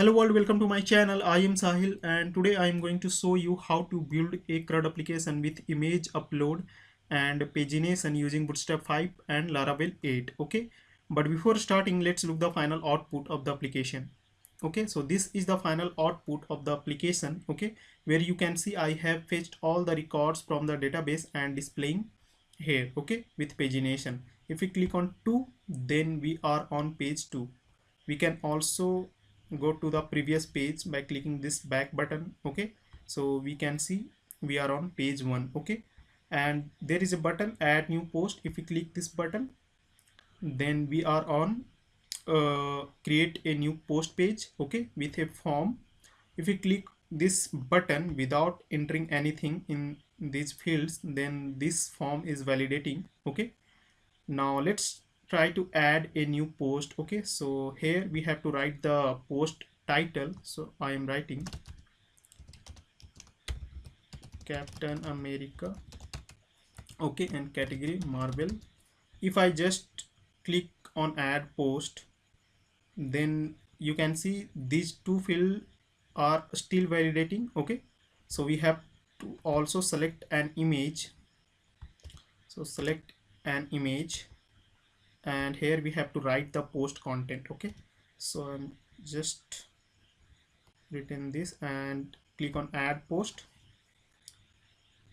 Hello world, welcome to my channel. I am Sahil and today I am going to show you how to build a CRUD application with image upload and pagination using Bootstrap 5 and Laravel 8. Okay, but before starting, let's look the final output of the application. Okay, so this is the final output of the application. Okay, where you can see I have fetched all the records from the database and displaying here. Okay, with pagination. If we click on 2, then we are on page 2. We can also go to the previous page by clicking this back button. Okay, so we can see we are on page 1. Okay, and there is a button add new post. If we click this button, then we are on create a new post page. Okay, with a form. If we click this button without entering anything in these fields, then this form is validating. Okay, now let's try to add a new post. Okay, so here we have to write the post title. So I am writing Captain America. Okay, and category Marvel. If I just click on add post, then you can see these two fields are still validating. Okay, so we have to also select an image. So select an image, and here we have to write the post content. Okay, so I'm just written this and click on add post.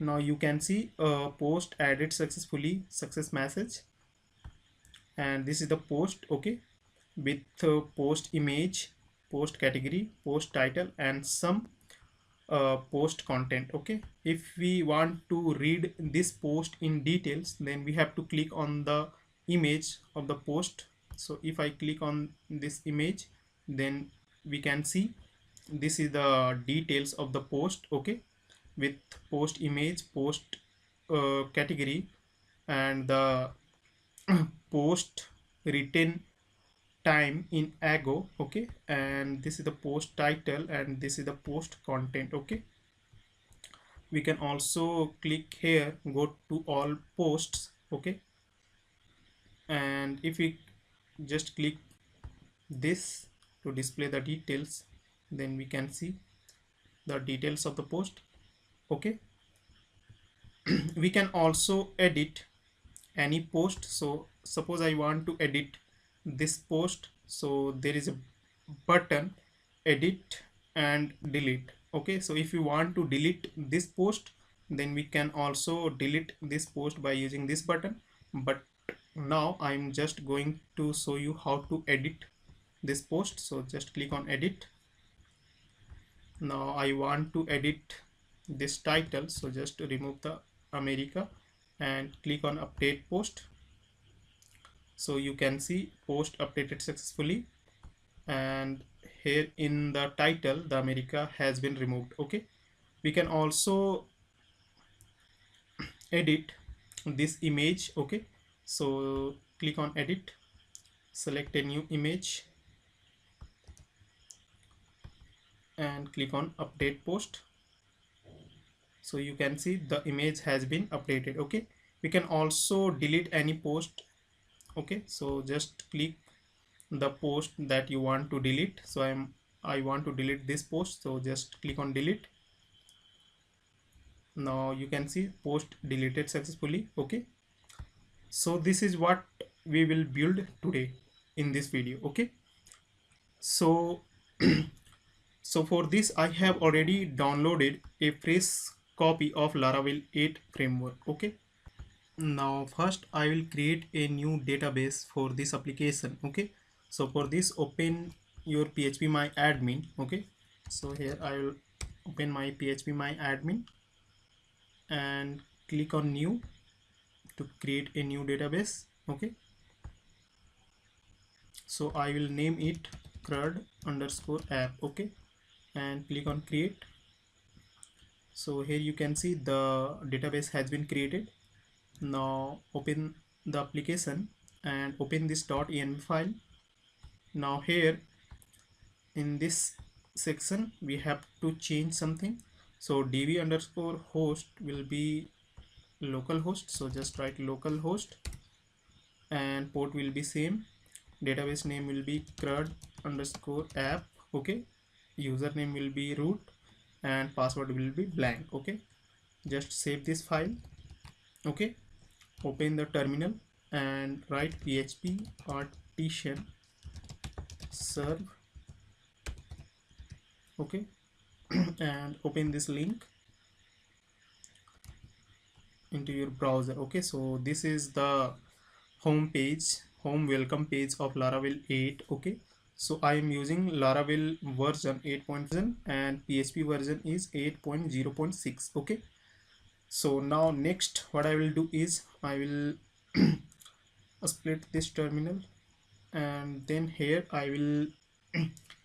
Now you can see post added successfully, success message, and this is the post. Okay, with post image, post category, post title, and some post content. Okay, if we want to read this post in details, then we have to click on the image of the post. So if I click on this image, then we can see this is the details of the post. Okay, with post image, post category, and the post written time in ago. Okay, and this is the post title and this is the post content. Okay, we can also click here, go to all posts. Okay, and if we just click this to display the details, then we can see the details of the post. Okay, we can also edit any post. So suppose I want to edit this post, so there is a button edit and delete. Okay, so if you want to delete this post, then we can also delete this post by using this button. But now I'm just going to show you how to edit this post. So just click on edit. Now I want to edit this title, so just remove the America and click on update post. So you can see post updated successfully, and here in the title the America has been removed. Okay, we can also edit this image. Okay, so click on edit, select a new image and click on update post. So you can see the image has been updated. Okay, we can also delete any post. Okay, so just click the post that you want to delete. So I want to delete this post, so just click on delete. Now you can see post deleted successfully. Okay, so this is what we will build today in this video. Okay, so so for this I have already downloaded a fresh copy of Laravel 8 framework. Okay, now first I will create a new database for this application. Okay, so for this open your PHP my admin. Okay, so here I will open my PHP my admin and click on new to create a new database. Okay, so I will name it CRUD_app. Okay, and click on create. So here you can see the database has been created. Now open the application and open this .env file. Now here in this section we have to change something. So db_host will be localhost, so just write localhost, and port will be same. Database name will be CRUD_app. Okay, username will be root and password will be blank. Okay, just save this file. Okay, open the terminal and write php artisan serve. Okay, and open this link into your browser. Okay, so this is the home page, home welcome page of Laravel 8. Okay, so I am using Laravel version 8.0 and PHP version is 8.0.6. Okay, so now next what I will do is I will split this terminal, and then here I will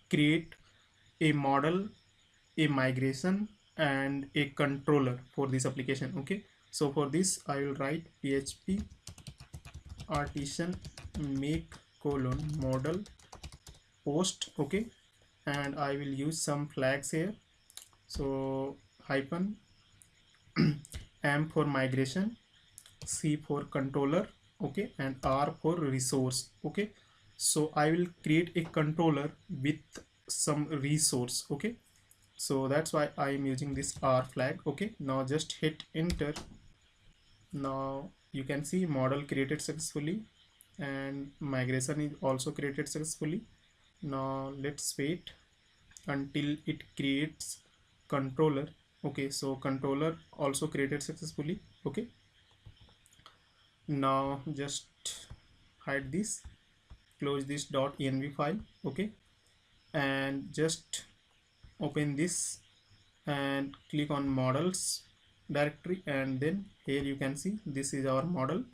create a model, a migration and a controller for this application. Okay, so for this I will write php artisan make colon model post. Okay, and I will use some flags here. So hyphen m for migration, c for controller, okay, and r for resource. Okay, so I will create a controller with some resource. Okay, so that's why I am using this r flag. Okay, now just hit enter. Now you can see model created successfully and migration is also created successfully. Now let's wait until it creates controller. Okay, so controller also created successfully. Okay, now just hide this, close this .env file. Okay, and just open this and click on models directory, and then here you can see this is our model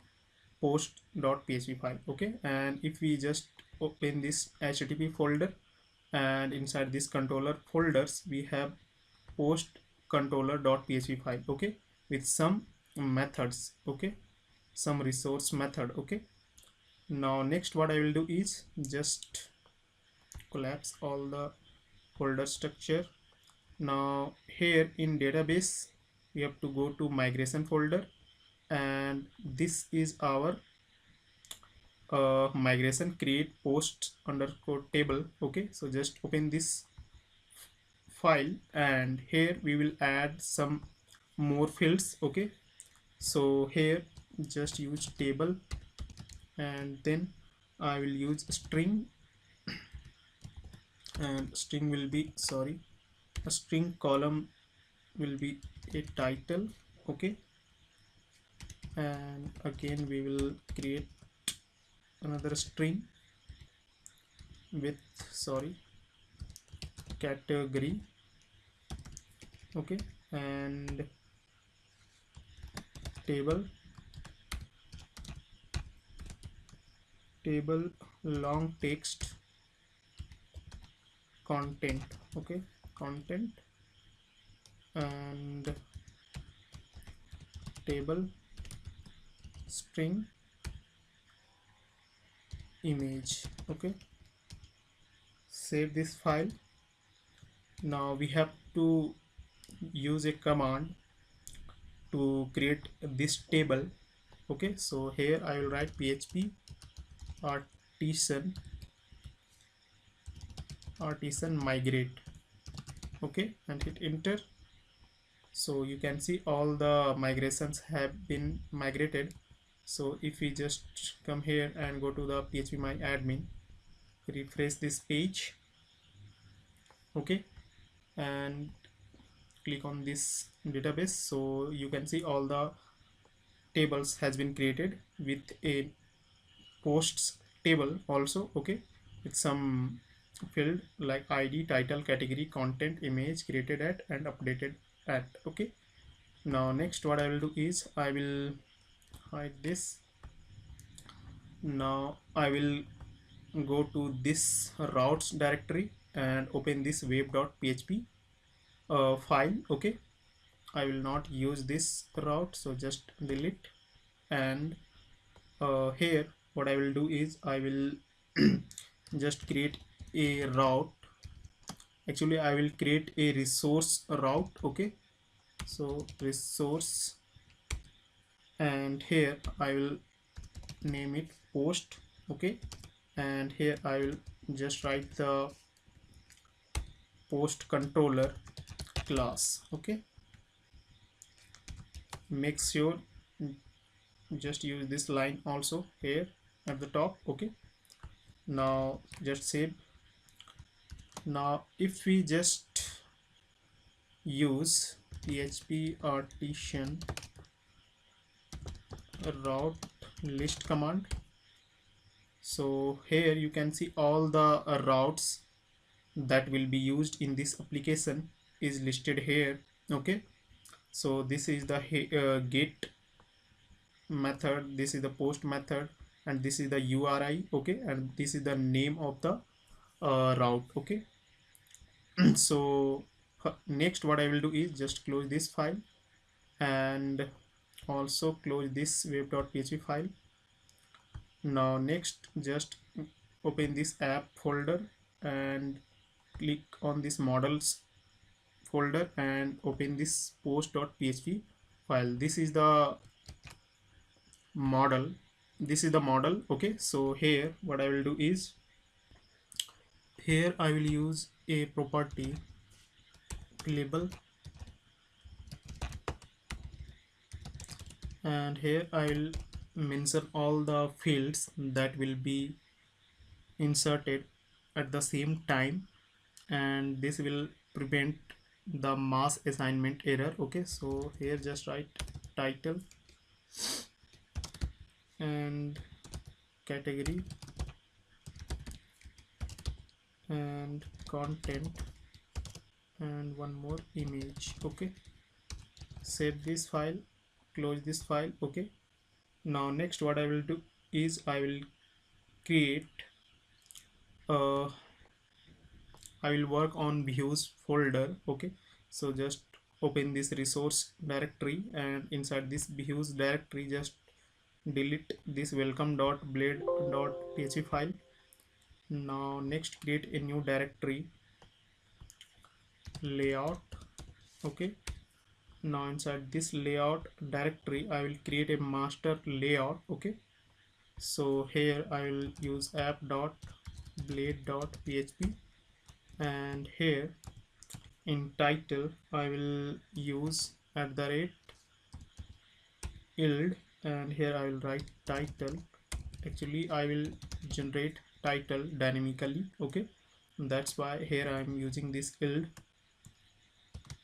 post.php file. Okay, and if we just open this http folder, and inside this controller folders we have post controller.php file. Okay, with some methods. Okay, some resource method. Okay, now next what I will do is just collapse all the folder structure. Now here in database we have to go to migration folder, and this is our migration create post underscore table. Okay, so just open this file, and here we will add some more fields. Okay, so here just use table, and then I will use string, and string will be, sorry, a string column will be a title. Okay, and again we will create another string with, sorry, category. Okay, and table long text content. Okay, content, and table string image. Okay, save this file. Now we have to use a command to create this table. Okay, so here I will write php artisan migrate. Okay, and hit enter. So you can see all the migrations have been migrated. So if we just come here and go to the php my admin, refresh this page. Okay, and click on this database, so you can see all the tables has been created with a posts table also. Okay, with some field like id, title, category, content, image, created at and updated at. Okay, now next what I will do is I will hide this. Now I will go to this routes directory and open this web.php file. Okay, I will not use this route, so just delete. And here what I will do is I will just create a route. Actually I will create a resource route. Okay, so resource, and here I will name it post. Okay, and here I will just write the post controller class. Okay, make sure just use this line also here at the top. Okay, now just save. Now if we just use php artisan route list command, so here you can see all the routes that will be used in this application is listed here. Okay, so this is the get method, this is the post method, and this is the URI. Okay, and this is the name of the route. Okay, so next what I will do is just close this file and also close this web.php file. Now next just open this app folder and click on this models folder and open this post.php file. This is the model, this is the model. Okay, so here what I will do is here I will use a property label, and here I will mention all the fields that will be inserted at the same time, and this will prevent the mass assignment error. Okay, so here just write title and category and content and one more image. Okay, save this file, close this file. Okay, now next what I will do is I will create I will work on views folder. Okay, so just open this resource directory and inside this views directory just delete this welcome.blade.php file. Now next create a new directory layout. Okay, now inside this layout directory I will create a master layout. Okay, so here I will use app.blade.php and here in title I will use @yield and here I will write title. Actually I will generate title dynamically. Okay, that's why here I am using this yield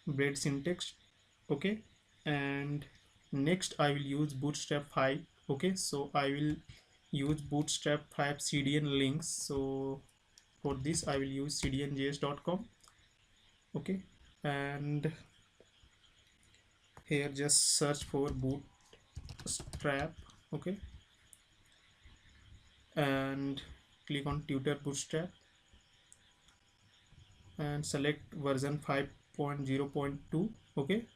blade syntax. Okay, and next I will use bootstrap 5. Okay, so I will use bootstrap 5 cdn links. So for this I will use cdnjs.com. Okay, and here just search for bootstrap. Okay, and click on tutor bootstrap and select version 5.0.2. Okay,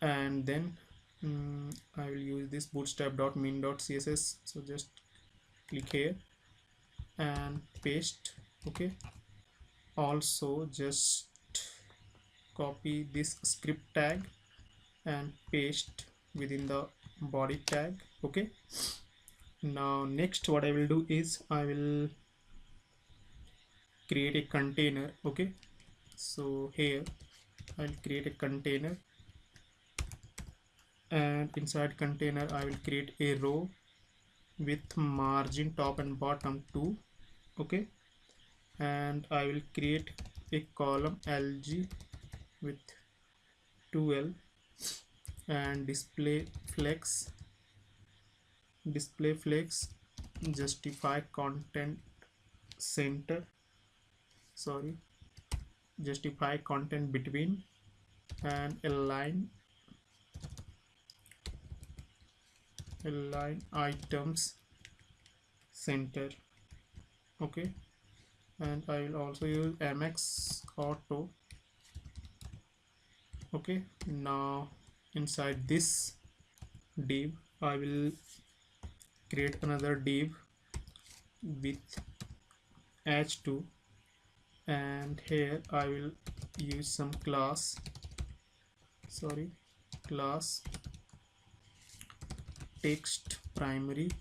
and then I will use this bootstrap.min.css. so just click here and paste. Okay, also just copy this script tag and paste within the body tag. Okay, now next what I will do is I will create a container. Okay, so here I'll create a container and inside container I will create a row with margin top and bottom 2. Okay, and I will create a column lg with 2l and display flex justify content center, sorry, justify content between and align items center. Okay, and I will also use mx auto. Okay, now inside this div I will create another div with h2 and here I will use some class text primary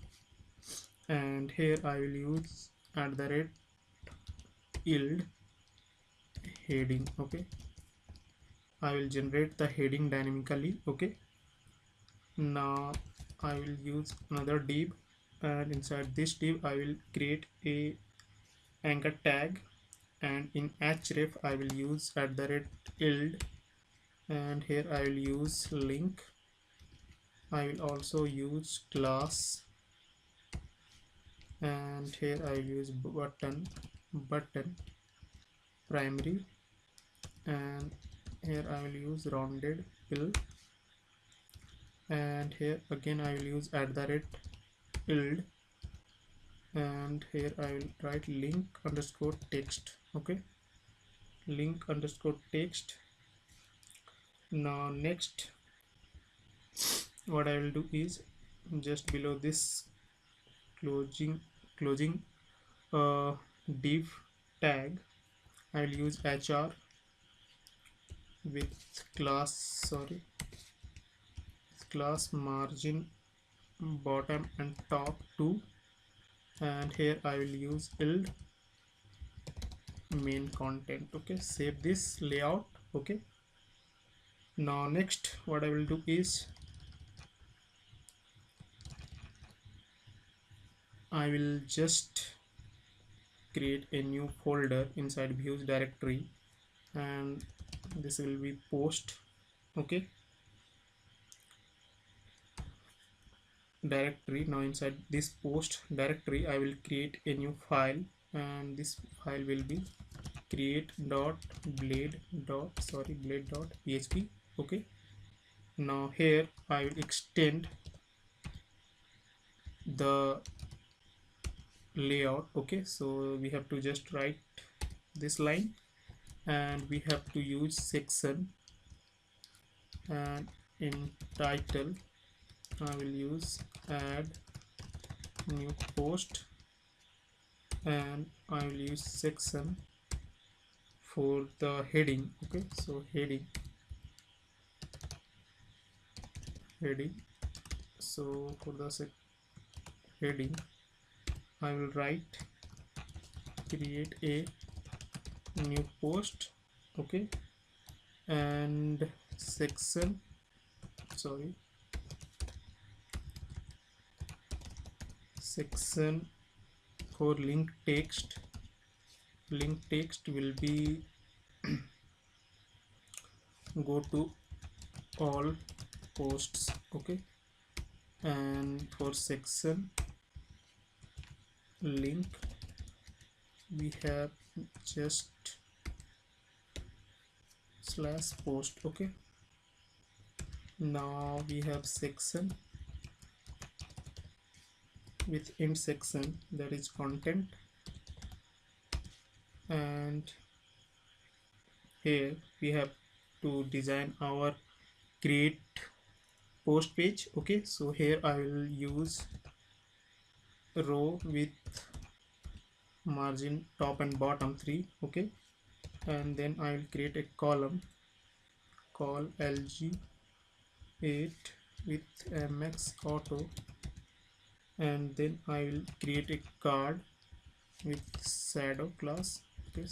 and here I will use @yield. heading. Okay, I will generate the heading dynamically. Okay, now I will use another div, and inside this div I will create a anchor tag, and in href I will use @yield, and here I will use link. I will also use class, and here I will use button primary, and here I will use rounded fill, and here again I will use @yield, and here I will write link underscore text. Okay, link underscore text. Now next what I will do is, just below this closing div tag, I will use hr with class margin bottom and top 2, and here I will use yield main content. Okay, save this layout. Okay, now next what I will do is, I will just create a new folder inside views directory, and this will be post. Okay, directory. Now inside this post directory I will create a new file, and this file will be blade.php. Okay, now here I will extend the layout. Okay, so we have to just write this line, and we have to use section, and in title I will use add new post, and I will use section for the heading. Okay, so heading. So for the heading I will write create a new post. Okay, and section for link text will be go to all posts. Okay, and for section link we have just /post. Okay, now we have section with end section, that is content, and here we have to design our create post page. Okay, so here I will use row with margin top and bottom 3. Okay, and then I will create a column call lg8 with mx auto, and then I will create a card with shadow class. Okay,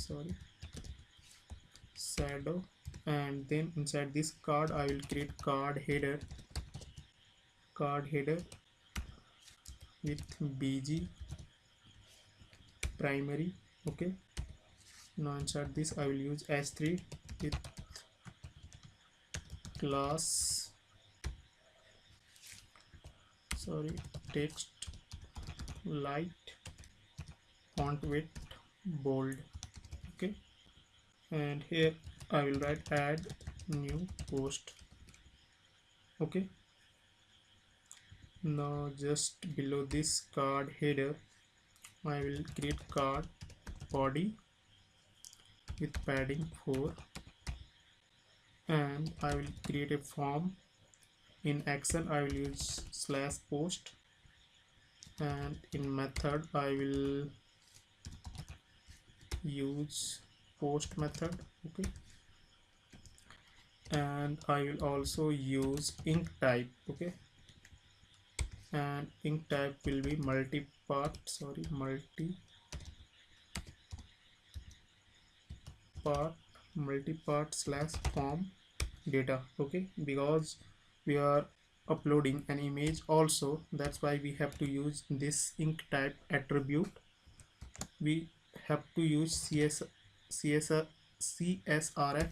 shadow, and then inside this card I will create card header with bg primary. Okay, now inside this I will use h3 with class text light font width bold. Okay, and here I will write add new post. Okay, now just below this card header I will create card body with padding 4, and I will create a form. In action I will use /post, and in method I will use post method. Okay, and I will also use ink type. Okay, and ink type will be multi part multipart slash form data. Okay, because we are uploading an image also, that's why we have to use this ink type attribute. We have to use CSRF.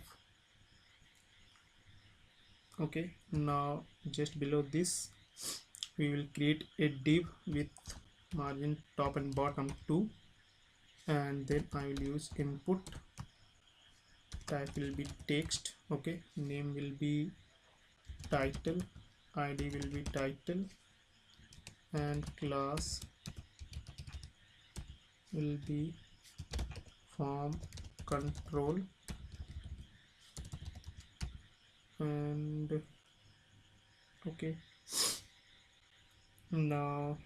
Okay, now just below this we will create a div with margin top and bottom 2, and then I will use input. Type will be text. Okay, name will be title, id will be title, and class will be form control, and okay, now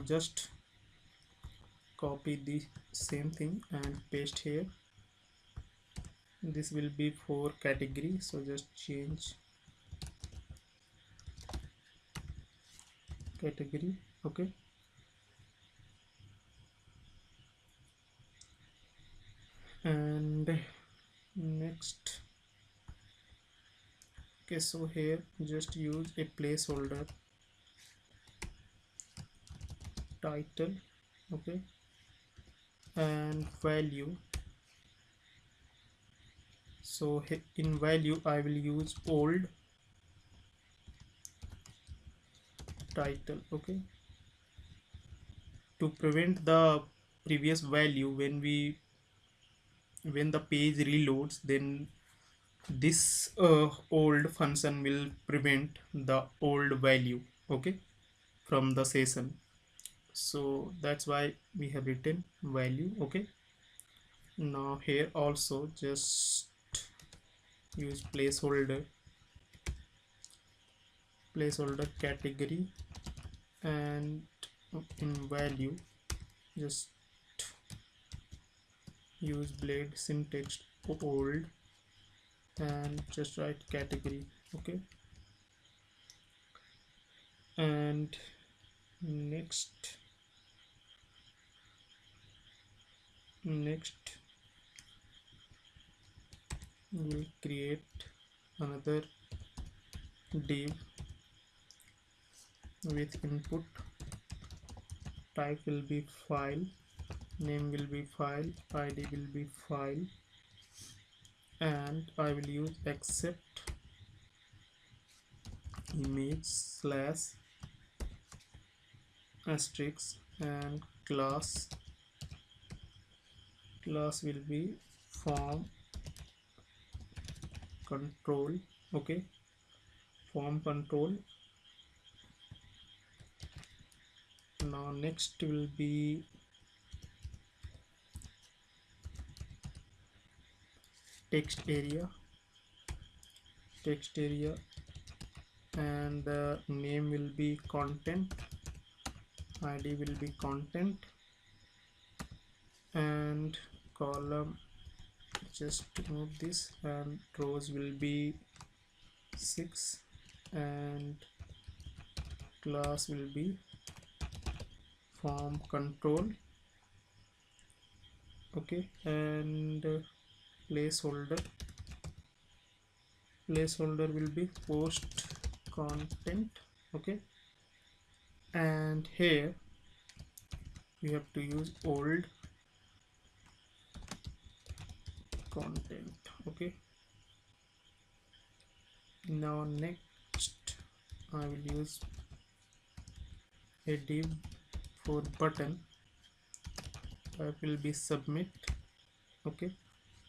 just copy the same thing and paste here. This will be for category, so just change category. Okay, and next, okay, so here just use a placeholder title. Okay, and value, so in value I will use old title. Okay, to prevent the previous value when the page reloads, then this old function will prevent the old value, okay, from the session. So that's why we have written value. Okay, now here also just use placeholder category, and in value just use blade syntax old and just write category. Okay, and next we'll create another div with input. Type will be file, name will be file, id will be file, and I will use accept image slash asterisk, and class will be form control. Okay, form control. Now next will be text area, and the name will be content, id will be content, and column just move this, and rows will be 6, and class will be form control. Okay, and placeholder will be post content. Okay, and here we have to use old content. Okay, now next I will use a div for button. Type will be submit. Okay,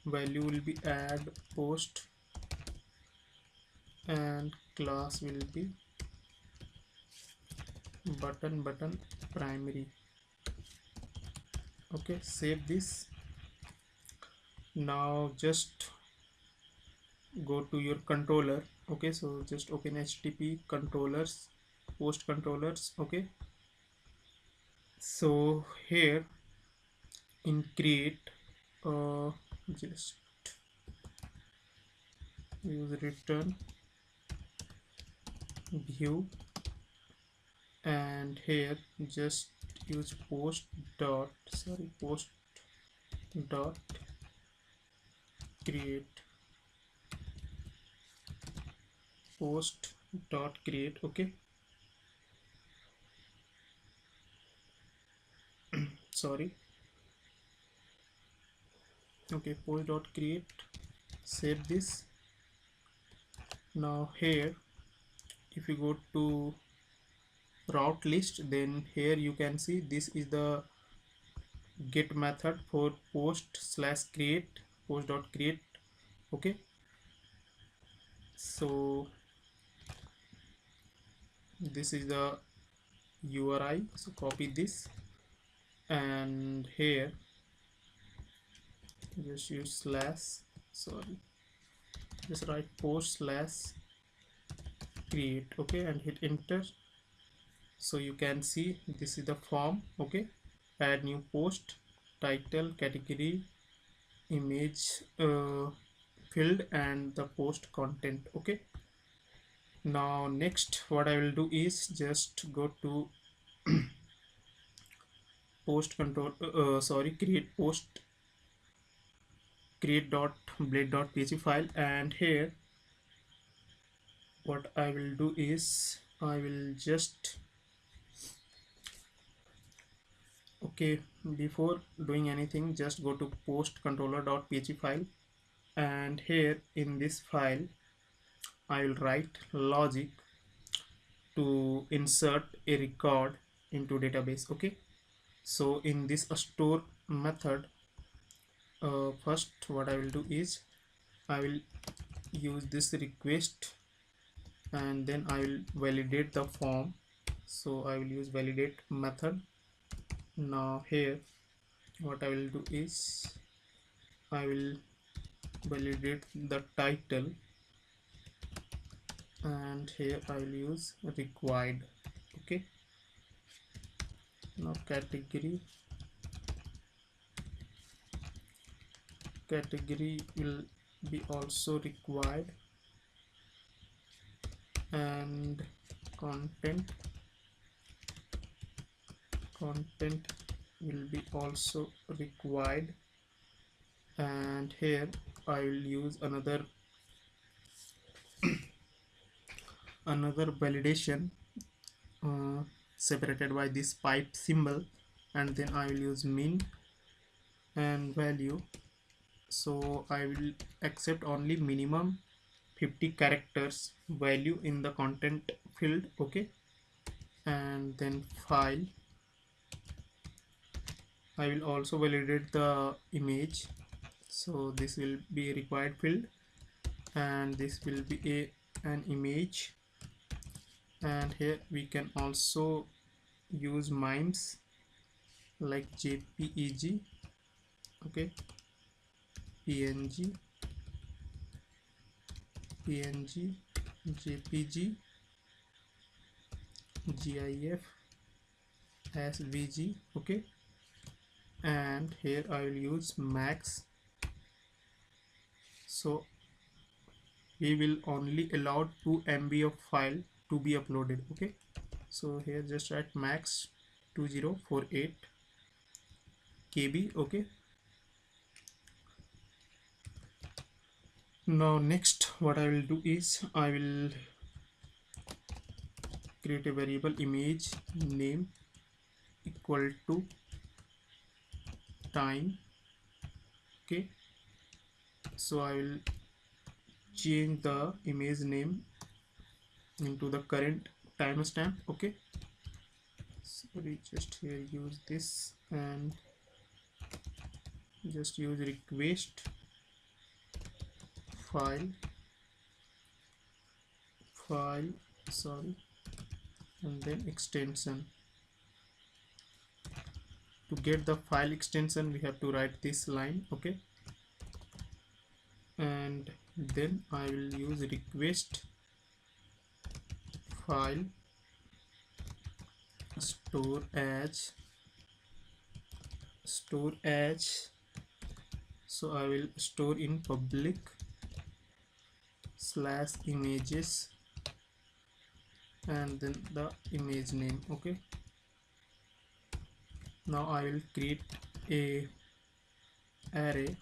value will be add post, and class will be button primary. Okay, save this. Now just go to your controller. Okay, so just open http controllers, post controllers. Okay, so here in create just use return view, and here just use post dot create post dot create. Okay, sorry. Okay, post dot create, save this. Now here if you go to route list, then here you can see this is the get method for post slash create post dot create. Okay, so this is the URI, so copy this, and here just use slash, sorry, just write post slash create. Okay, and hit enter. So you can see this is the form. Okay, add new post, title, category, image field, and the post content. Okay, now next what I will do is just go to post control create post create dot blade dot php file, and here what I will do is I will just, okay, before doing anything just go to post controller dot php file, and here in this file I will write logic to insert a record into database. Okay, so in this store method, first what I will do is I will use this request, and then I will validate the form. So I will use validate method. Now here what I will do is I will validate the title, and here I will use required. Okay, now category will be also required, and content will be also required, and here I will use another validation separated by this pipe symbol, and then I will use min and value. So I will accept only minimum 50 characters value in the content field. Okay, and then file, I will also validate the image, so this will be required field, and this will be an image, and here we can also use mimes like jpeg, okay, png, jpg, gif, svg. Okay, and here I will use max, so we will only allow 2 MB of file to be uploaded. Okay, so here just write max 2048 KB. Okay, now next what I will do is I will create a variable image name equal to time. Okay, so I will change the image name into the current timestamp. Okay, sorry, just here use this, and just use request file, sorry, and then extension. To get the file extension we have to write this line. Okay, and then I will use request file store as, so I will store in public slash images, and then the image name. Okay, Now I will create a array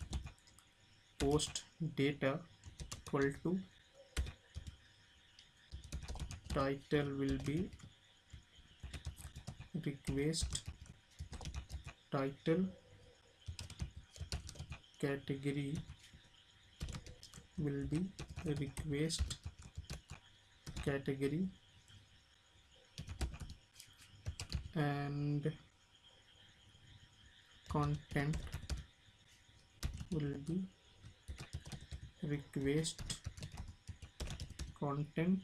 post data equal to title will be request title, category will be request category, and content will be request content,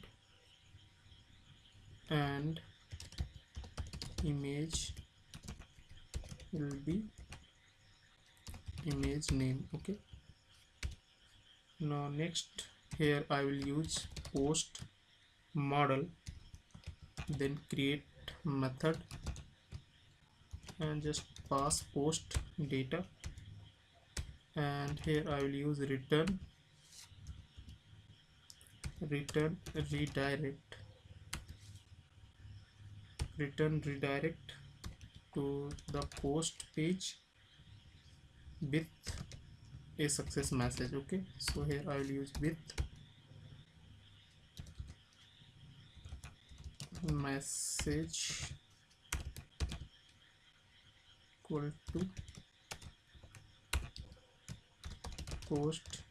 and image will be image name. Okay, now next here I will use post model, then create method and just pass post data, and here I will use return redirect to the post page with a success message. Okay, so here I will use with message equal to post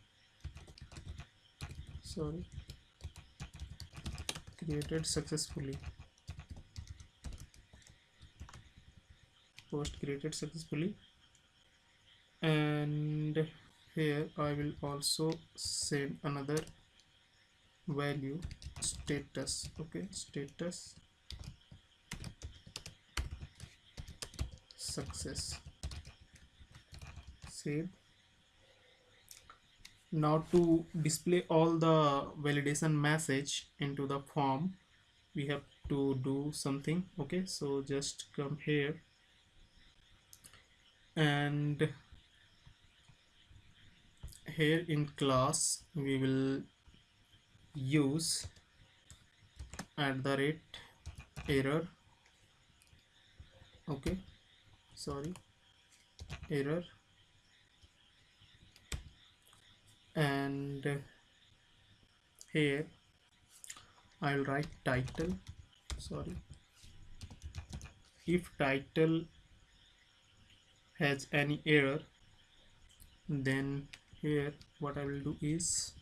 created successfully, post created successfully, and here I will also send another value status. Okay, status success, save. Now to display all the validation message into the form, we have to do something. Okay, so just come here and here in class we will use @error. Okay, sorry, error, and here I'll write title. Sorry, if title has any error, then here what I will do is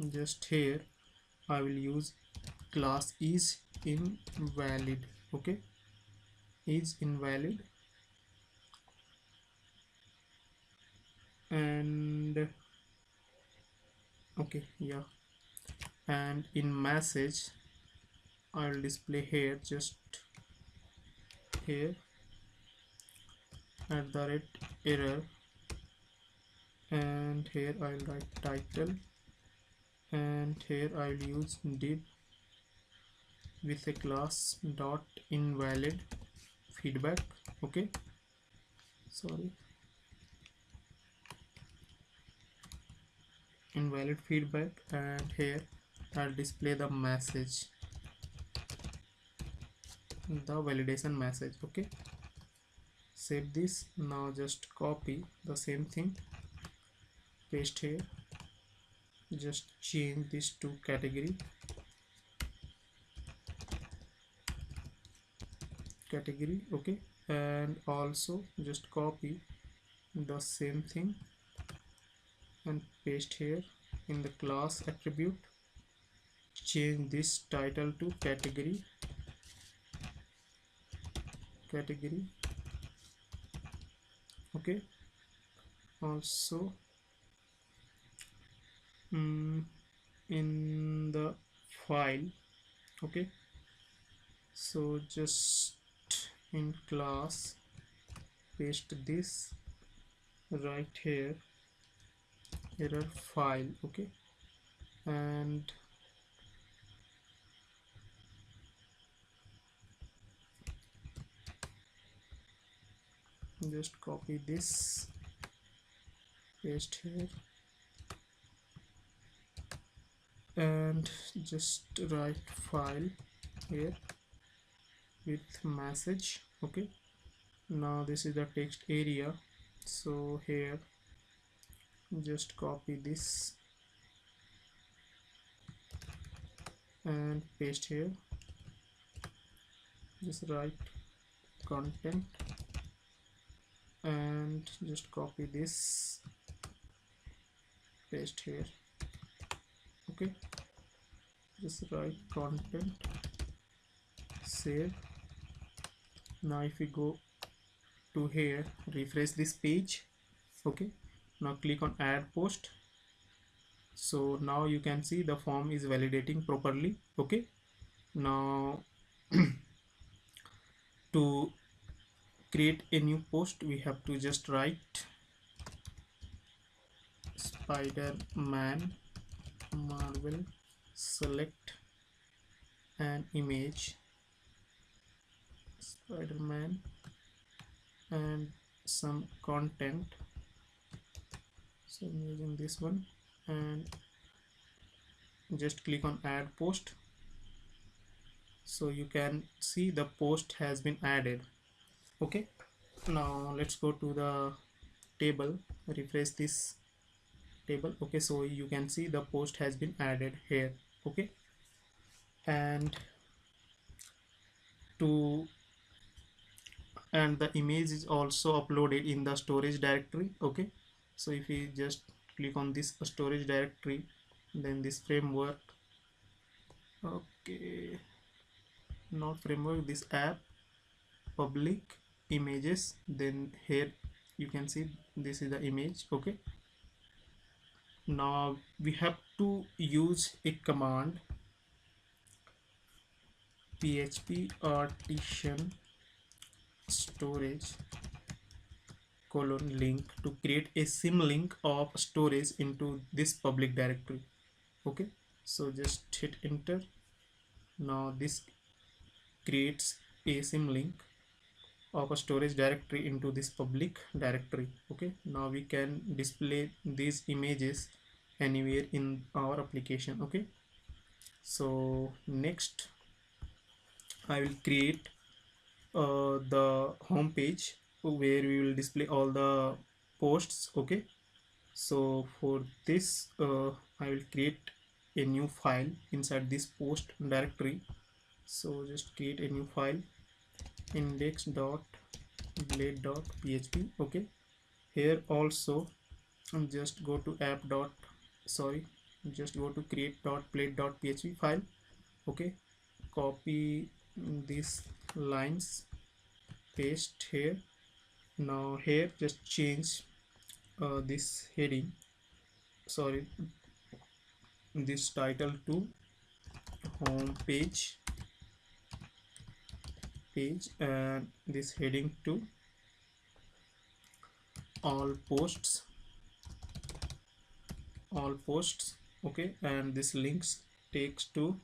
just here I will use class is invalid. Okay, is invalid, and okay, yeah, and in message I will display here just here @error, and here I will write title, and here I will use div with a class dot invalid feedback. Okay, sorry, invalid feedback, and here I'll display the message, the validation message. Okay, save this. Now just copy the same thing, paste here, just change this to category, okay, and also just copy the same thing and paste here in the class attribute, change this title to category, okay, also in the file. Okay, so just in class paste this right here, error file. Okay, and just copy this, paste here, and just write file here with message. Okay, now this is the text area, so here just copy this and paste here, just write content and just copy this, paste here. Okay, just write content, save. Now if we go to here, refresh this page. Okay, now click on add post. So now you can see the form is validating properly. Okay, now to create a new post, we have to just write Spider-Man Marvel, select an image, Spider-Man, and some content. So I'm using this one, and just click on add post. So you can see the post has been added. Okay, now let's go to the table, refresh this table. Okay, so you can see the post has been added here. Okay, and the image is also uploaded in the storage directory. Okay, so if we just click on this storage directory, then this framework, okay, not framework, this app, public images, then here you can see this is the image. Okay, now we have to use a command, php artisan storage link, to create a symlink of storage into this public directory. Okay, so just hit enter. Now this creates a symlink of a storage directory into this public directory. Okay, now we can display these images anywhere in our application. Okay, so next I will create the home page where we will display all the posts. Okay, so for this I will create a new file inside this post directory. So just create a new file, index.blade.php. okay, here also just go to just go to create.blade.php file. Okay, copy these lines, paste here. Now here just change this heading, this title to home page, and this heading to all posts. Okay, and this links takes to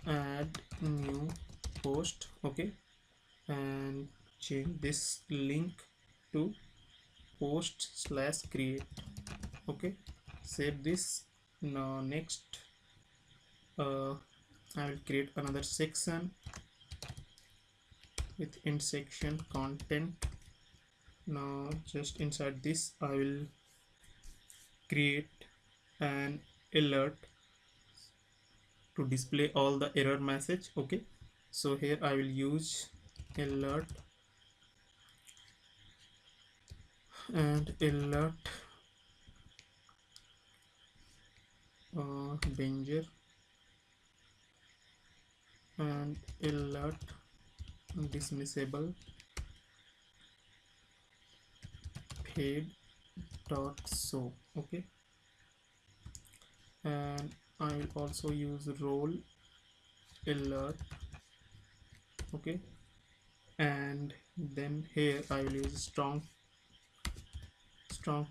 add new post. Okay, and change this link to post/create. Okay, save this. Now next I will create another section with int section content. Now just inside this I will create an alert to display all the error message. Okay, so here I will use alert and alert danger and alert dismissible paid dot so. Okay, and I will also use role alert. Okay, and then here I will use strong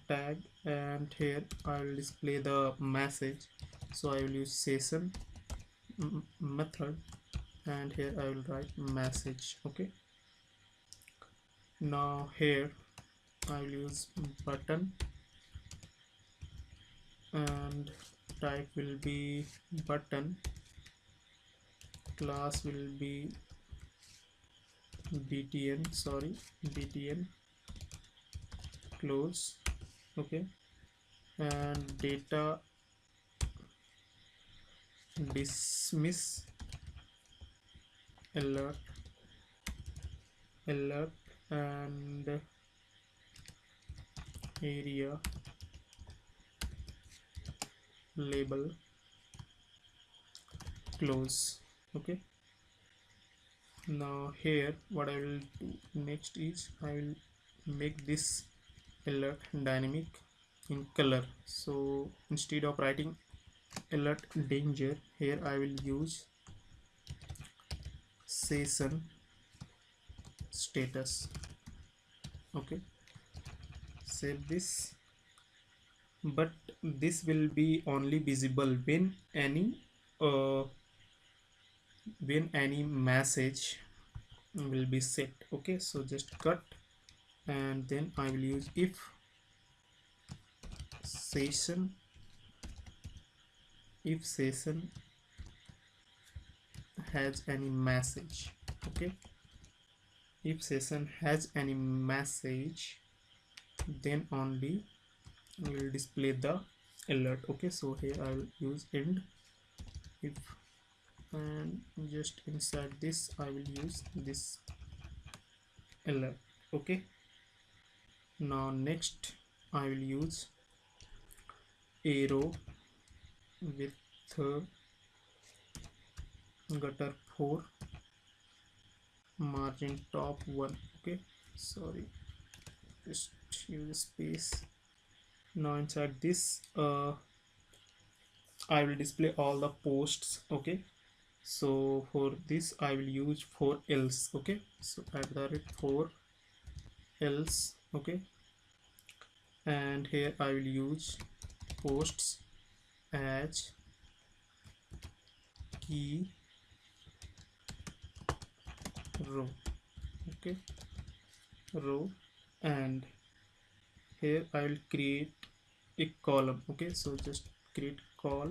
tag, and here I will display the message. So I will use session method, and here I will write message. Okay, now here I will use button, and type will be button, class will be btn close. Okay, and data dismiss alert, and area label close. Okay, now here what I will do next is I will make this alert dynamic in color. So instead of writing alert danger, here I will use session status. Okay, save this, but this will be only visible uh, when any message will be set. Okay, so just cut, and then I will use if session has any message. Okay, if session has any message, then only will display the alert. Okay, so here I will use end if, and just inside this I will use this alert. Okay, now next I will use arrow with gutter 4, margin top 1. Okay, sorry, just use space. Now inside this I will display all the posts. Okay, so for this I will use for else. Okay, so at the rate for else. Okay, and here I will use posts as key row. Okay, row, and here I will create a column. Okay, so just create call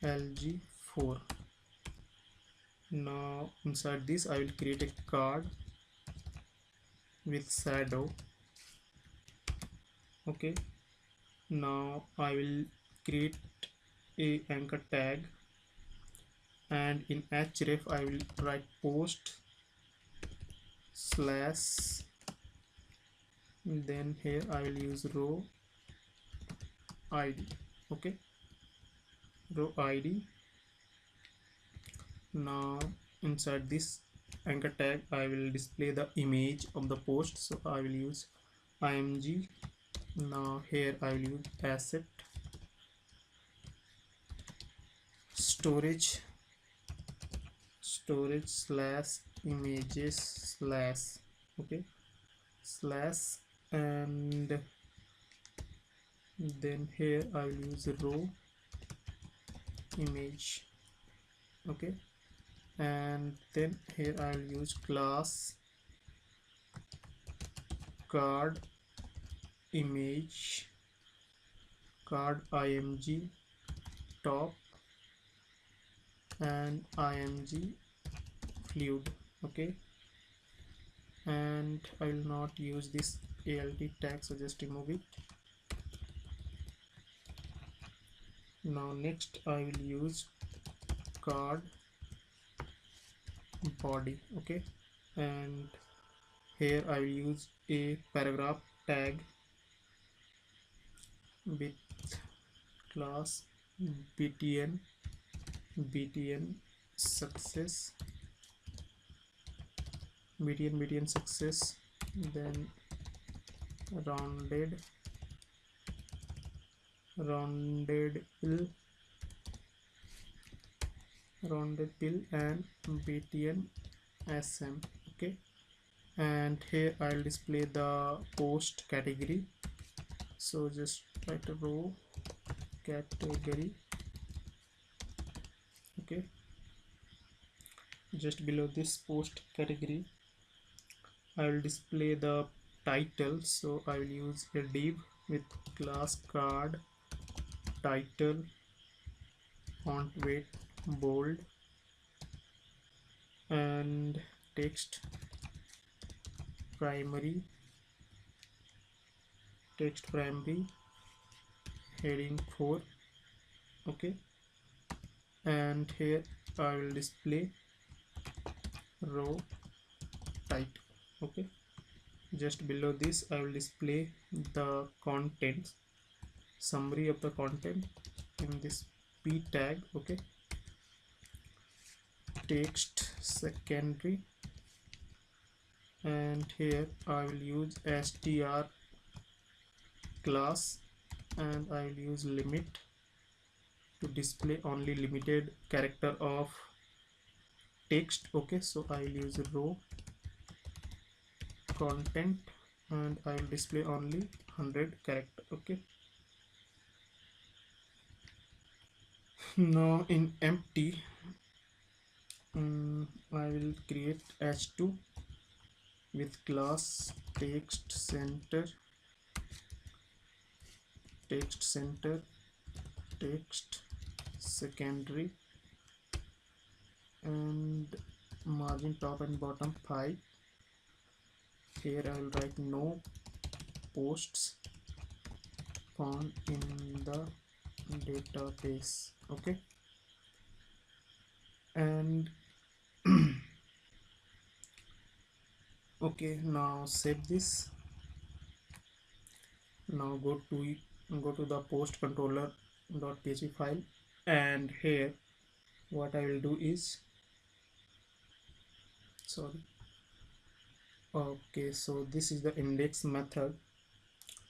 lg4. Now inside this I will create a card with shadow. Okay, now I will create a anchor tag, and in href I will write post slash, then here I will use row id. Okay, row id. Now inside this anchor tag I will display the image of the post, so I will use img. Now here I will use asset storage slash images slash. Okay, slash, and then here I will use row image. Okay, and then here I will use class card image, card img top, and img fluid. Okay, and I will not use this alt tag, so just remove it. Now next I will use card body. Okay, and here I will use a paragraph tag with class btn success, btn success, then rounded pill, and btn sm. Okay, and here I'll display the post category, so just write a row category. Okay, just below this post category I will display the title, so I will use a div with class card title, font weight bold, and text primary, heading 4. Okay, and here I will display row title. Okay, just below this I will display the contents, summary of the content in this p tag. Okay, text secondary, and here I will use str class, and I will use limit to display only limited character of text. Okay, so I will use row content, and I will display only 100 character. Okay, now in empty, I will create h2 with class text center, text secondary, and margin top and bottom 5. Here I will write no posts found in the database. Okay, and okay, now save this. Now go to the post controller.php file, and here what I will do is, sorry, okay, so this is the index method.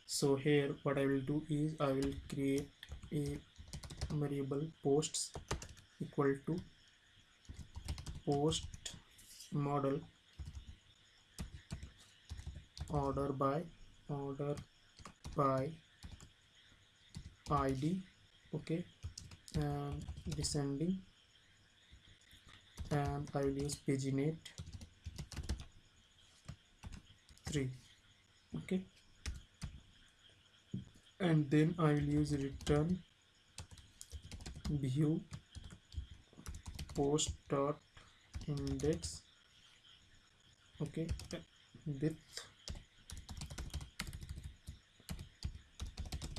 So here what I will do is I will create a variable posts equal to post model order by id. Okay, and descending, and I will use paginate 3. Okay, and then I will use return view post dot index. Okay, with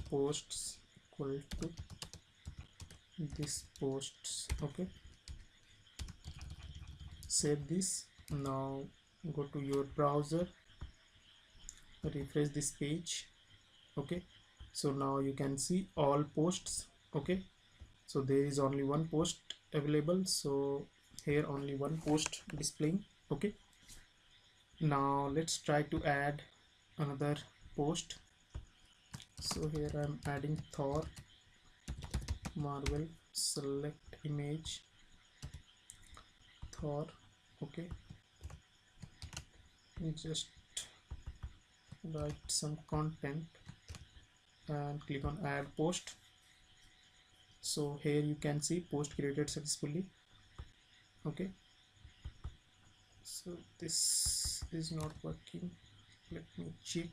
posts equal to this posts. Okay, save this. Now go to your browser, refresh this page. Okay, so now you can see all posts. Okay, so there is only one post available, so here only one post displaying. Okay, now let's try to add another post. So here I'm adding Thor Marvel, select image Thor. Okay, just write some content and click on add post. So here you can see post created successfully. Okay, so this is not working. Let me check.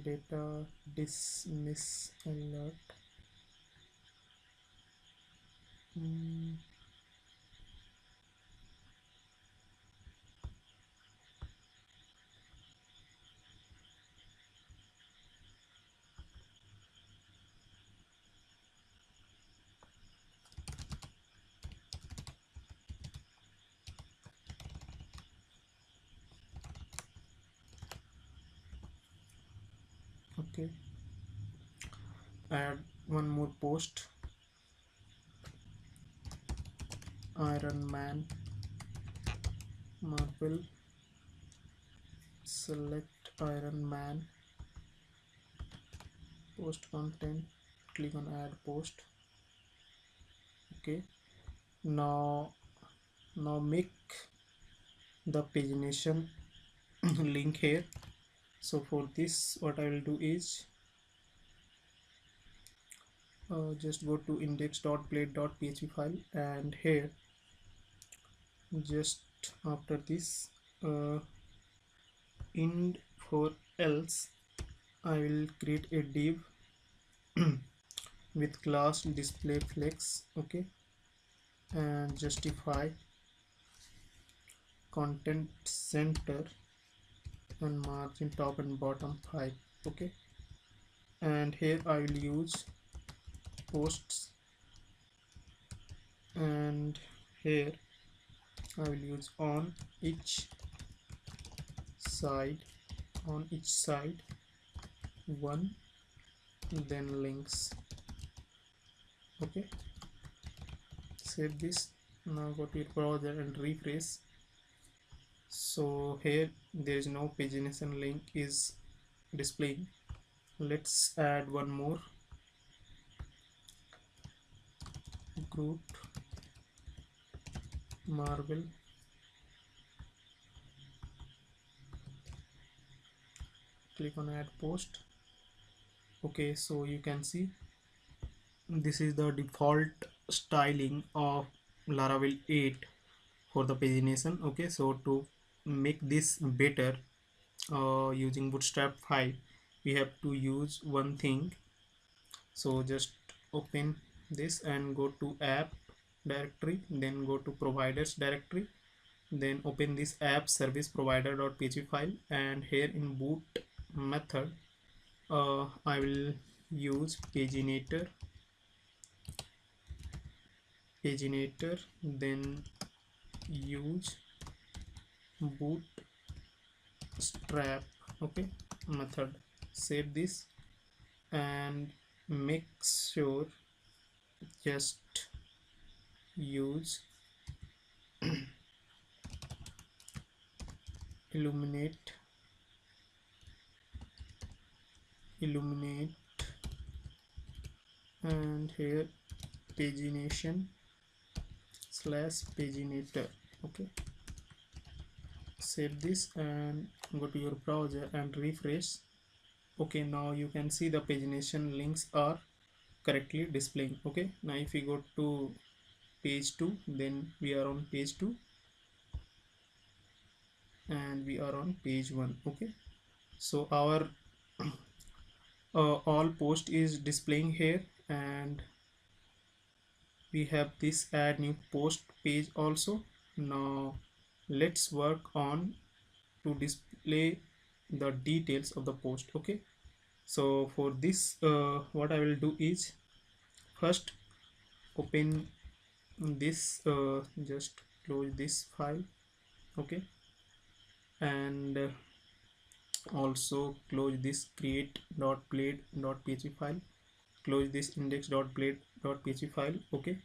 Data dismiss alert. Okay, add one more post. Iron Man Marvel, select Iron Man, post content, click on add post. Okay, now make the pagination link here. So for this what I will do is just go to index.blade.php file, and here just after this ind for else I will create a div with class display flex, okay, and justify content center and margin top and bottom 5, okay, and here I will use posts, and here I will use side on each side one, then links, okay. Save this. Now go to your browser and refresh. So here there is no pagination link is displaying. Let's add one more group marble, click on add post, okay. So you can see this is the default styling of Laravel 8 for the pagination, okay. So to make this better, using Bootstrap 5 we have to use one thing. So just open this and go to app directory, then go to providers directory, then open this app service provider.php file, and here in boot method I will use paginator, then use bootstrap, okay, method. Save this and make sure just use illuminate and here pagination/paginator, okay. Save this and go to your browser and refresh, okay. Now you can see the pagination links are correctly displaying, okay. Now if we go to page 2, then we are on page 2 and we are on page 1, okay. So our all post is displaying here, and we have this add new post page also. Now let's work on to display the details of the post, okay. So for this what I will do is first open this, just close this file, okay, and also close this create.blade.php file, close this index.blade.php file, okay,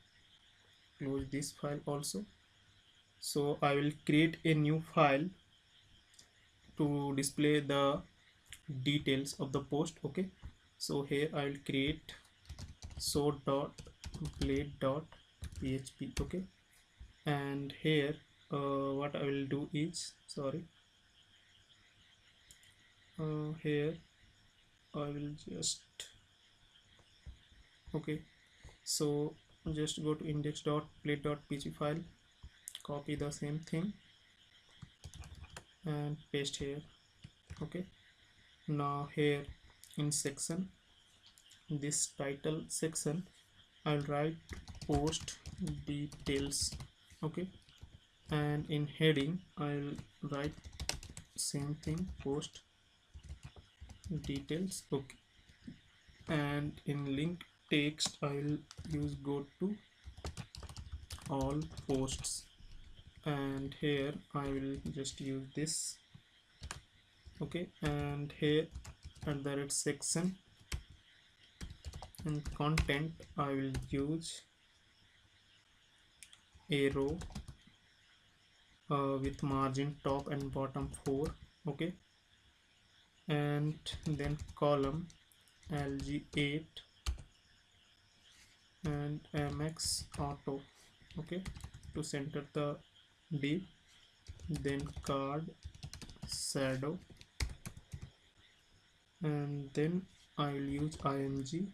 close this file also. So I will create a new file to display the details of the post, okay. So here I will create so.blade.php, okay, and here what I will do is, here I will just, okay, so just go to index.blade.php file, copy the same thing and paste here, okay. Now here in section, this title section, I'll write post details, okay, and in heading I'll write same thing, post details, okay, and in link text I'll use go to all posts, and here I will just use this, okay, and here at the red section in content I will use a row with margin top and bottom 4, okay, and then column lg8 and mx auto, okay, to center the div, then card shadow, and then I will use img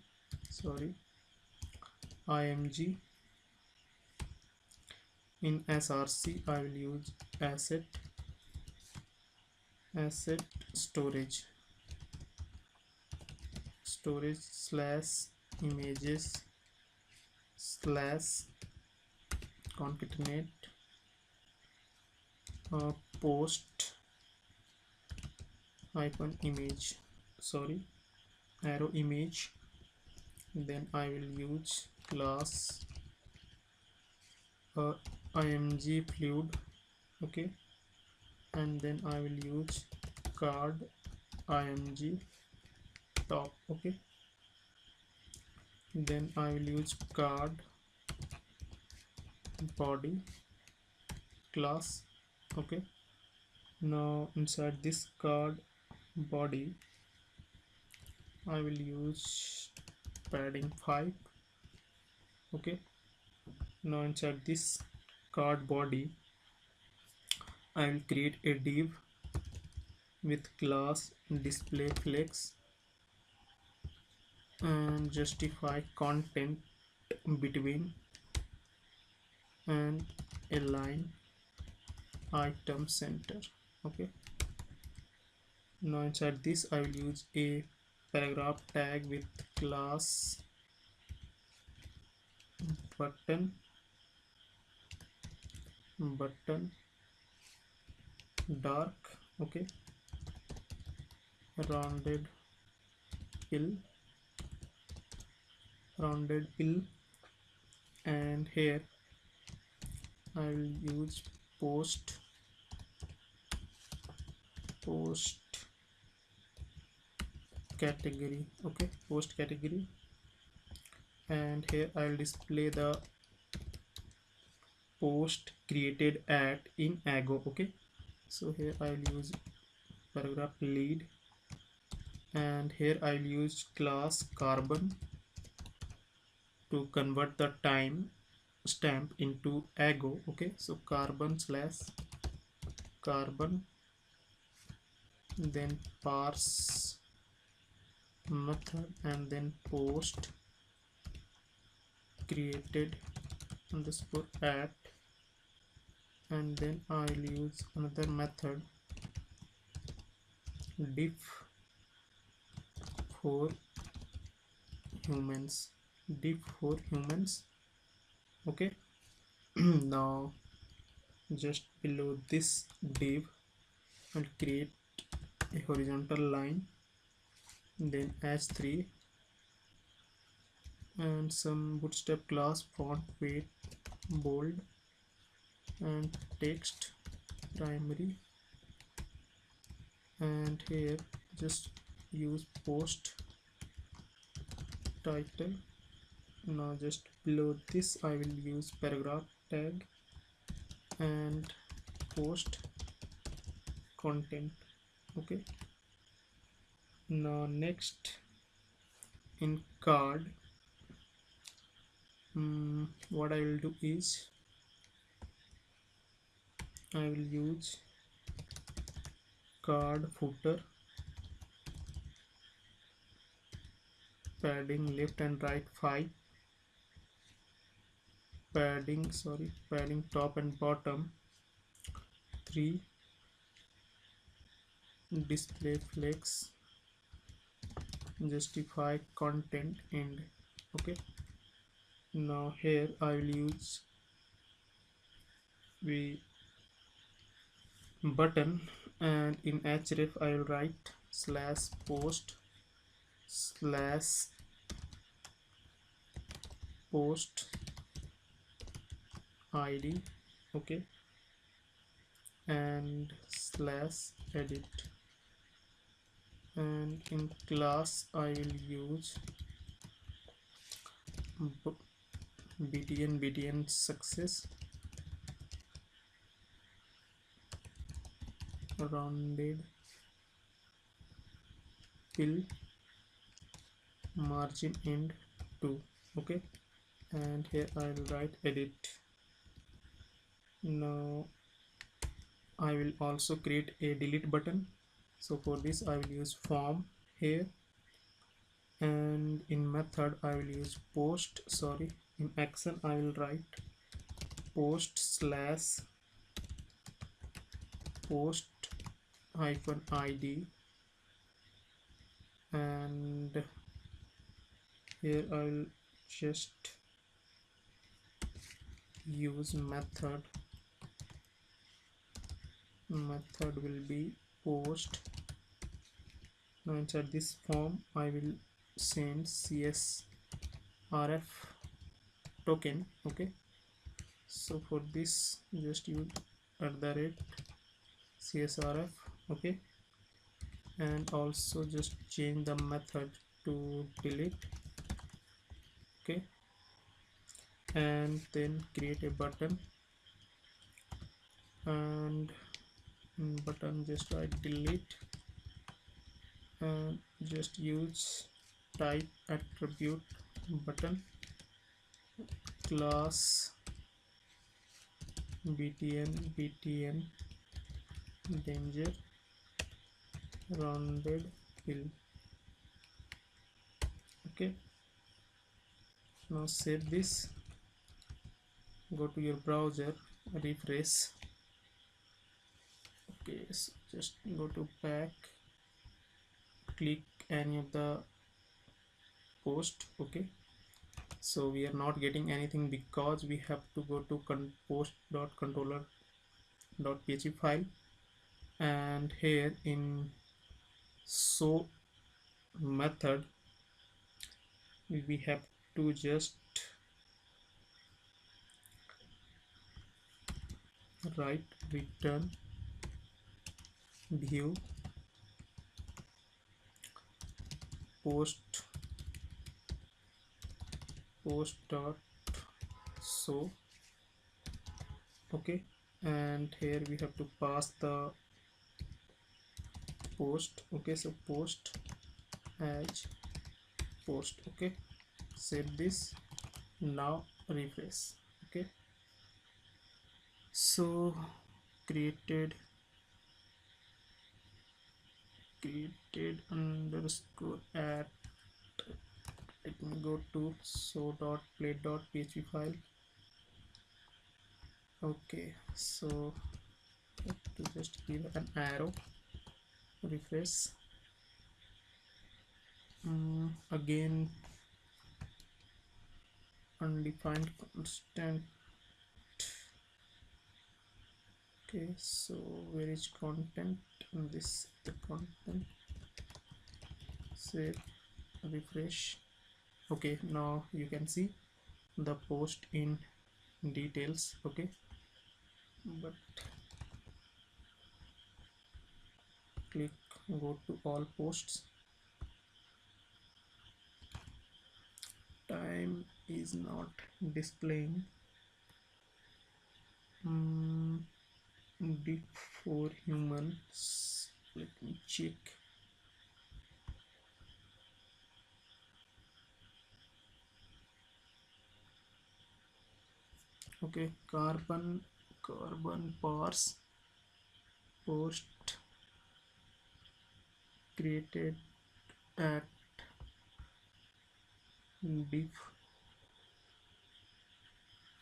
in src I will use asset, storage, storage slash images slash concatenate post hyphen image, sorry, arrow image. Then I will use class img fluid, okay, and then I will use card img top, okay, then I will use card body class, okay. Now inside this card body I will use padding 5, okay. Now inside this card body I will create a div with class display flex and justify content between and align item center, okay. Now inside this I will use a paragraph tag with class button dark, okay, rounded pill, and here I will use post category, okay, post category, and here I will display the post created at in Ago, okay. So here I will use paragraph lead, and here I will use class carbon to convert the time stamp into Ago, okay. So carbon slash carbon, then parse method, and then post created underscore at, and then I'll use another method diff for humans, okay. Now just below this div I'll create a horizontal line, then h3 and some Bootstrap class font weight bold and text primary, and here just use post title. Now just below this I will use paragraph tag and post content, okay. Now next in card, what I will do is I will use card footer padding left and right 5, padding top and bottom 3, display flex, justify content end, okay. Now here I will use the button, and in href I will write slash post id, okay, and slash edit, and in class I will use btn success, rounded fill, margin end 2, okay, and here I will write edit. Now I will also create a delete button, so for this I will use form here, and in method I will use in action I will write post hyphen id, and here I will just use method will be post. Now inside this form I will send CSRF token. Okay, so for this just use @CSRF. okay, and also just change the method to delete. Okay, and then create a button, and in button just write delete, and just use type attribute button class btn danger rounded fill. Okay, now save this, go to your browser, refresh. Okay, so just go to back, click any of the post. Okay, so we are not getting anything because we have to go to post.controller.php file, and here in show method we have to just write return view post dot show. Okay, and here we have to pass the post. Okay, so post as post. Okay, save this, now refresh. Okay, so created underscore at, let me go to show.play.php file. Okay, so have to just give an arrow, refresh. Again undefined constant. Okay, so where is content? This the content. Save, refresh. Okay, now you can see the post in details. Okay, but click, go to all posts, time is not displaying. Deep for humans, let me check. Okay, carbon parse post created at deep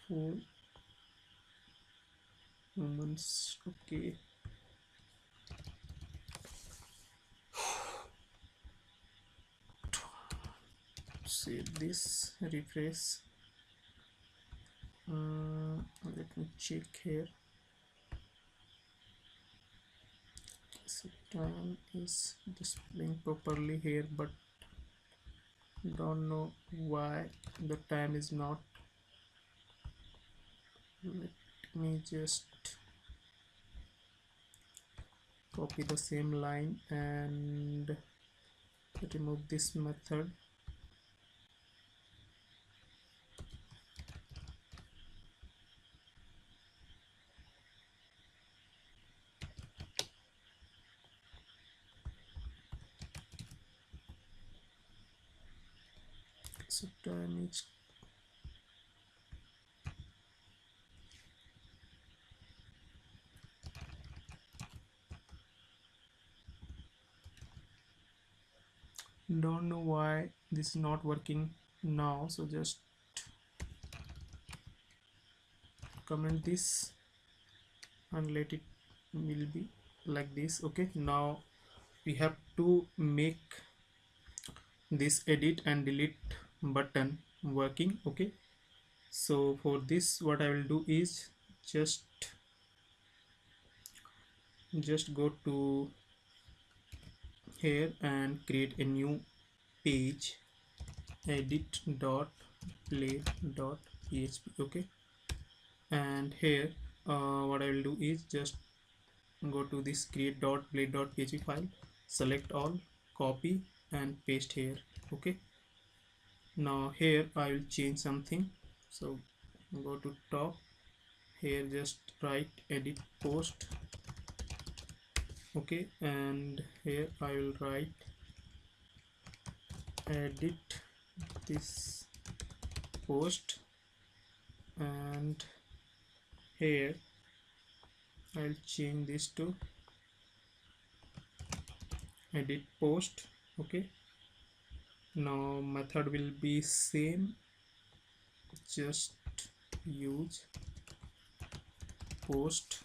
for humans. Okay, save this, refresh. Let me check here. So time is displaying properly here, but don't know why the time is not. Let me just copy the same line and remove this method. So time is don't know why this is not working now, so just comment this and let it will be like this. Okay, now we have to make this edit and delete button working. Okay, so for this what I will do is just go to here and create a new page, edit.play.php. okay, and here what I will do is just go to this create.play.php file, select all, copy and paste here. Okay, now here I will change something, so go to top, here just write edit post. Okay, and here I will write edit this post, and here I'll change this to edit post. Okay, now method will be same, just use post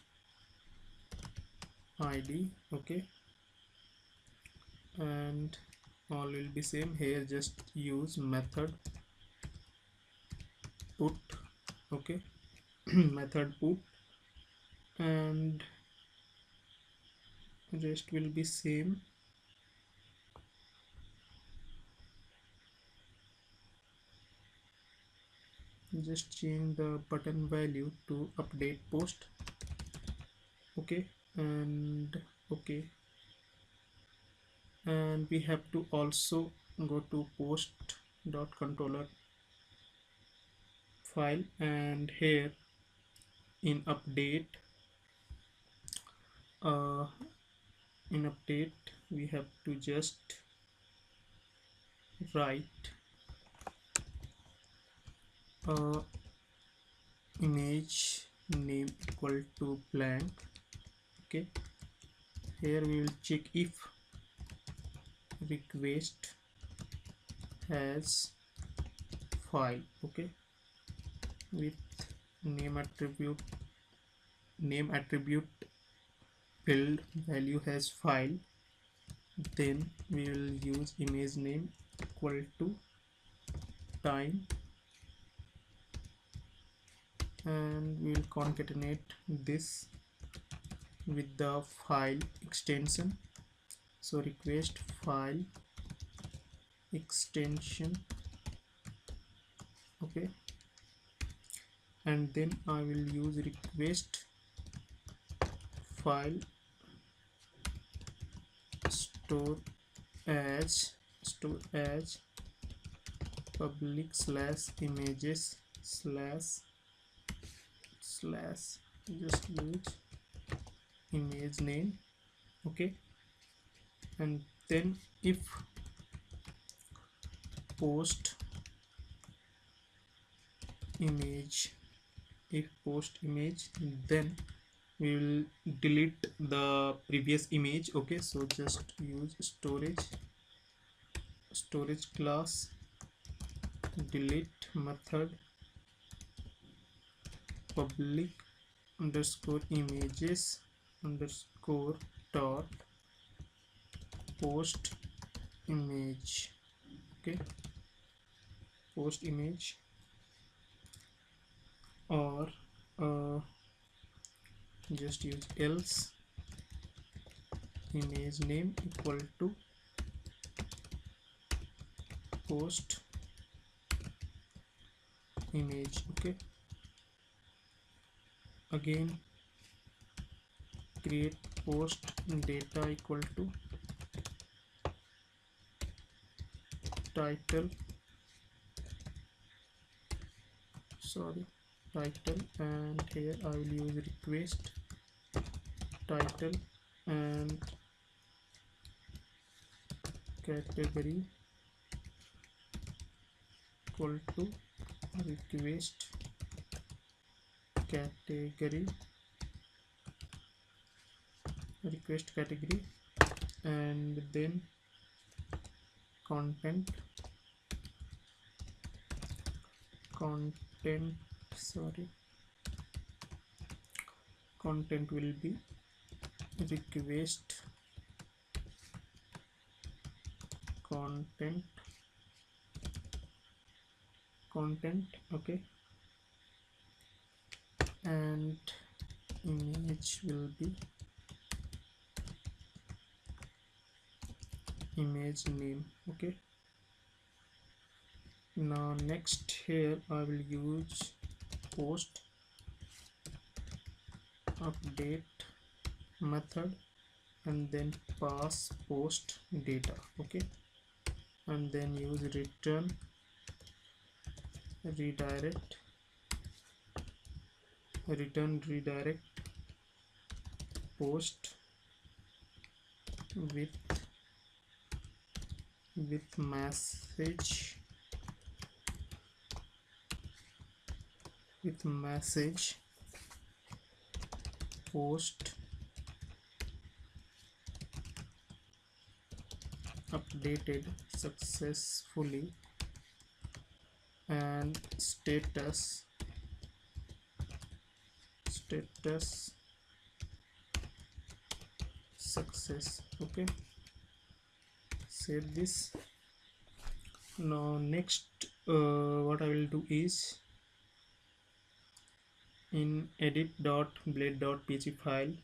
id. Okay, and all will be same, here just use method put. Okay, method put, and rest will be same. Just change the button value to update post. Okay, and okay, and we have to also go to post.controller file, and here in update uh, we have to just write image name equal to blank. Okay, here we will check if request has file. Okay, with name attribute field value has file, then we will use image name equal to time, and we will concatenate this with the file extension. So request file extension. Okay, and then I will use request file store as public slash images slash just use image name. Okay, and then if post image, then we will delete the previous image. Okay, so just use storage class delete method public underscore images underscore dot post image. Okay, post image, or just use else image name equal to post image. Okay, again create post data equal to title, and here I will use request title and category equal to request category, and then content will be request content content. Okay, and image will be image name. Okay, now next here I will use post update method and then pass post data. Okay, and then use return redirect post with message post updated successfully and status success. Okay, save this. Now next what I will do is in edit.blade.pg file,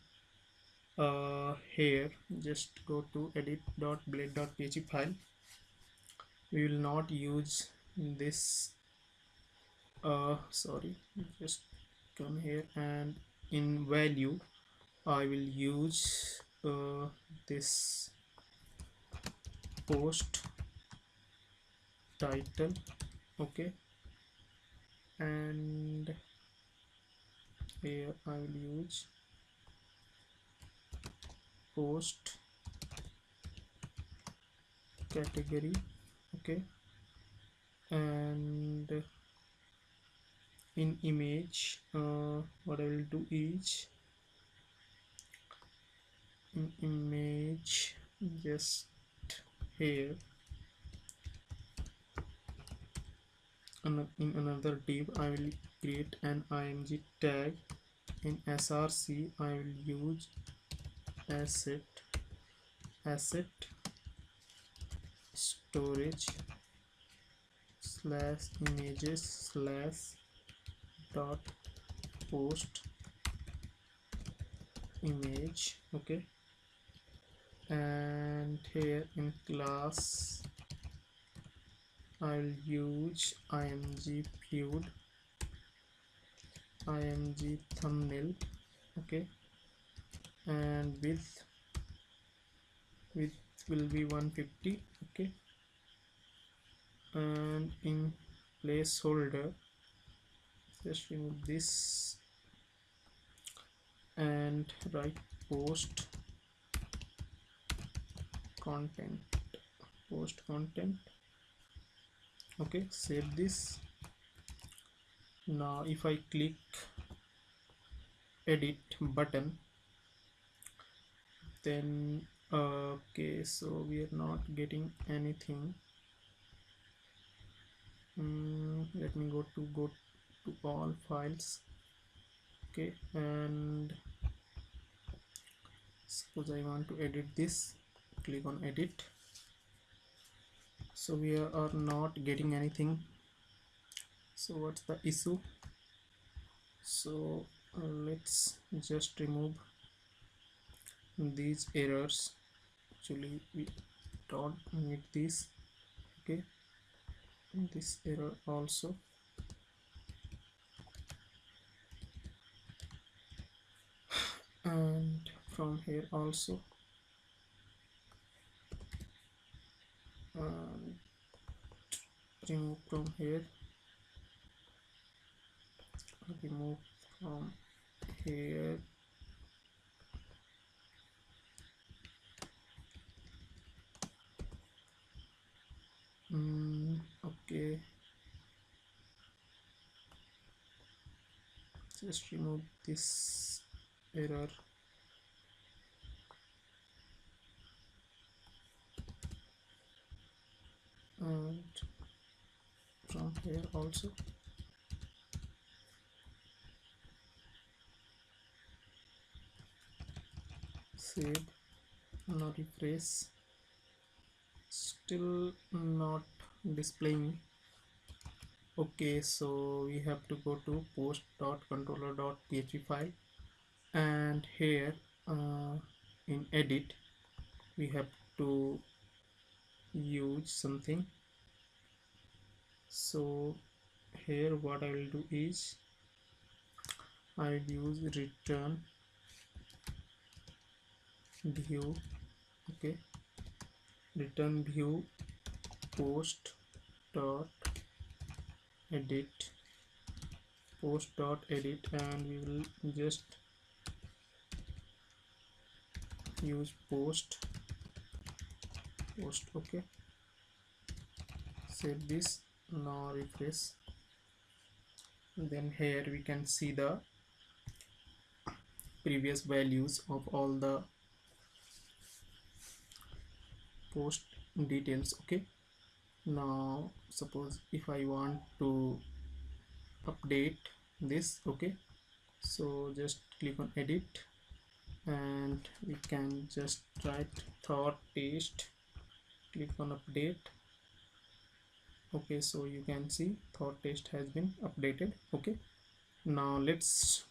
here just go to edit.blade.pg file. We will not use this, sorry, just come here, and in value I will use this post title. Okay, and here I will use post category. Okay, and in image what I will do is in image just here in another div I will create an img tag. In src I will use asset storage slash images slash dot post image. Okay, and here in class I'll use img viewed img thumbnail. Okay, and width will be 150. Okay, and in placeholder just remove this and write post content. Okay, save this. Now if I click edit button, then okay, so we are not getting anything. Let me go to all files. Okay, and suppose I want to edit this, click on edit. So we are not getting anything. So what's the issue? So let's just remove these errors. Actually we don't need this. Okay, this error also, and from here also, and remove from here, remove from here, okay, just remove this error, and from here also. Save. Now refresh, still not displaying. Okay, so we have to go to post.controller.php file, and here in edit we have to use something. So here what I will do is I will use return view. Okay, return view post dot edit, post dot edit, and we will just use post. Okay, save this. Now refresh. Then here we can see the previous values of all the post details. Okay, now suppose if I want to update this. Okay, so just click on edit, and we can just write thought paste, click on update. Okay, so you can see thought test has been updated. Okay, now let's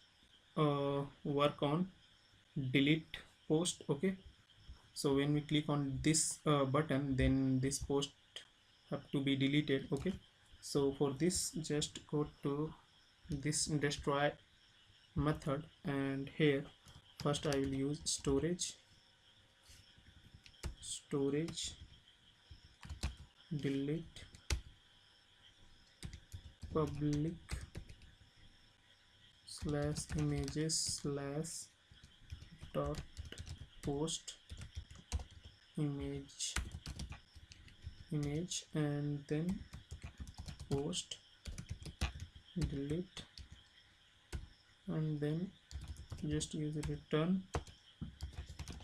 work on delete post. Okay, so when we click on this button, then this post have to be deleted. Okay, so for this just go to this destroy method, and here first I will use storage delete public slash images slash dot post image, and then post delete, and then just use return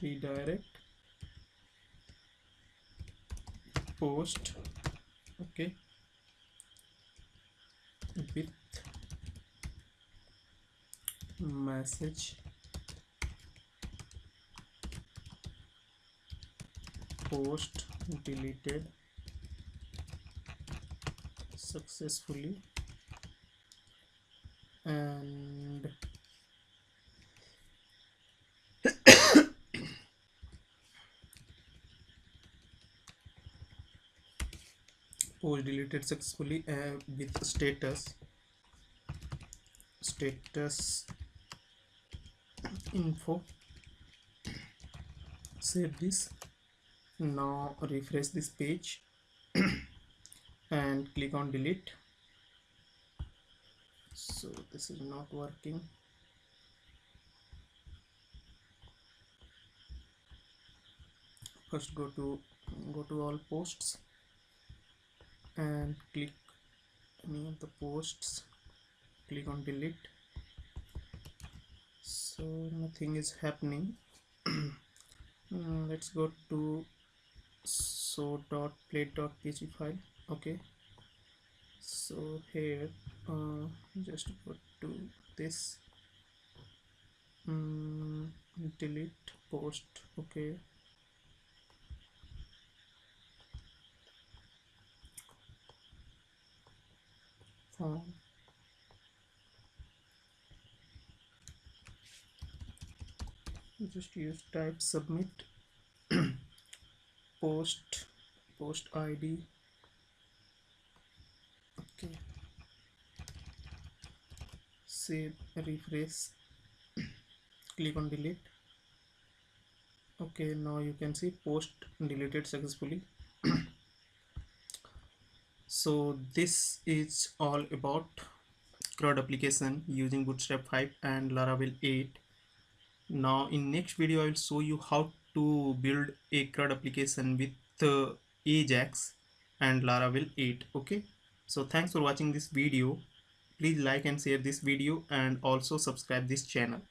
redirect post. Okay, with message post deleted successfully, and post deleted successfully with status info. Save this. Now refresh this page and click on delete. So this is not working. First go to all posts and click any of the posts, click on delete. So nothing is happening. Let's go to so.plate.php file. Okay, so here just go to this delete post. Okay, just use type submit post id. Okay, save, refresh, click on delete. Okay, now you can see post deleted successfully. So this is all about CRUD application using Bootstrap 5 and Laravel 8. Now in next video I will show you how to build a CRUD application with Ajax and Laravel 8. Okay, so thanks for watching this video. Please like and share this video, and also subscribe this channel.